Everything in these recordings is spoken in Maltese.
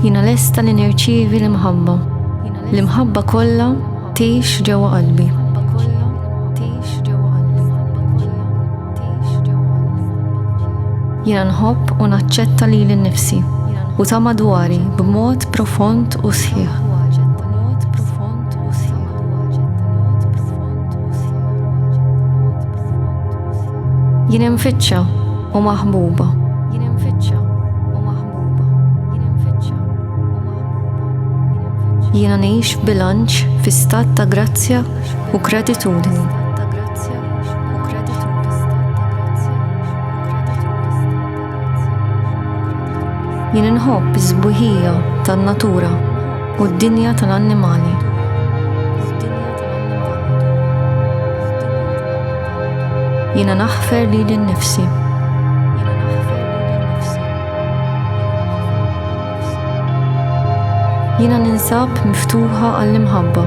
Jiena lesta li nirċievi l-imħabba. L-imħabba kollha tgħix ġewwa qalbi. Jiena nħobb u naċċetta lili nnifsi u ta' madwari b'mod profond u sħiħ. Jien infittxa u maħbuba. Jiena ngħix bilanċ fi stat ta' grazzja u gratitudni. Jien inħobb iż-żbuħija tan-natura u d-dinja tal-annimali. Jiena naħfer lili nnifsi. Jiena ninsab miftuħa għall-imħabba.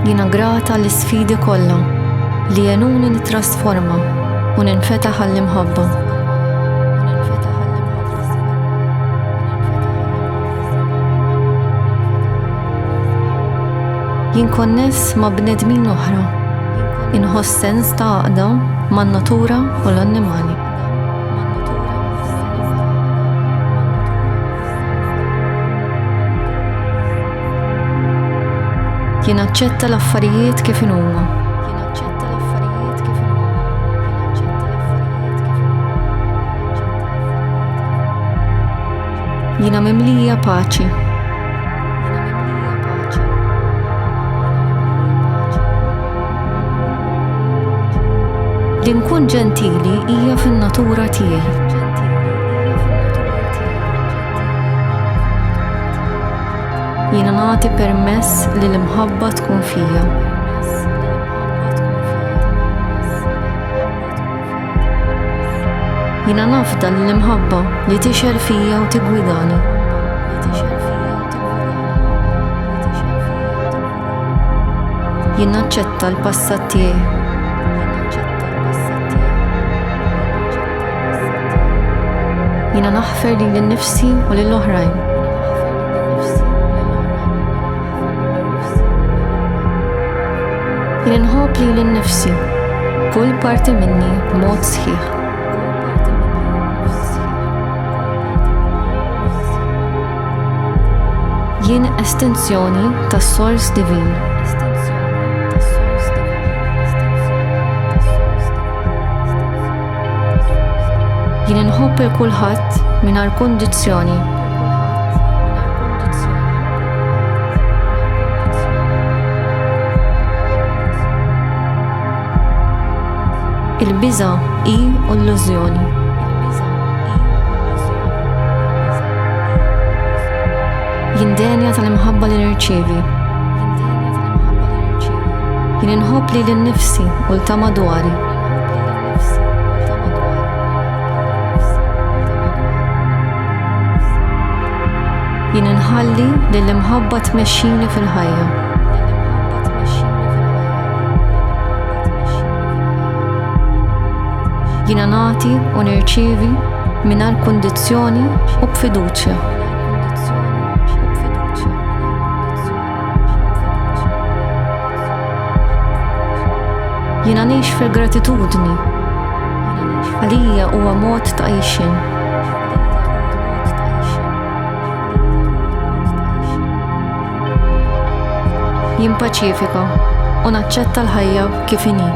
Jiena grata l-isfidi kollha li għenuni nitrasforma u ninfetaħ għall-imħabba. Jien konness ma' bnedmin oħra, inħoss sens ta' għaqda man-natura u l-annimali. Jien aċċetta l-affarijiet kif huma. Jiena mimlija paċi. Li nkun ġentili hija fin-natura tiegħi. Jiena nagħti permess li l-imħabba tkun fija. Jiena nafda l-imħabba li tixel fija u tigwidani. Jien naċċetta l-passat tiegħi. Jiena naħfer lili nnifsi u lill-oħrajn. Jien inħobb lili nnifsi, kull parti minni b'mod sħiħ. Jien estensjoni tas-Sors Divin. Jien inħobb il-kulħadd mingħajr kundizzjoni. Il-biża' hi illużjoni. Jien denja tal-imħabba li nirċievi. Jien inħobb lili nnifsi u ta' madwari. Jien inħalli li l-imħabba tmexxini fil-ħajja. Jiena nagħti u nirċievi mingħajr kundizzjoni u b'fiduċja. Jiena ngħix fil-gratitudni. Għalija huwa mod ta' għajxin. Jien paċifika u naċċetta l-ħajja kif inhi.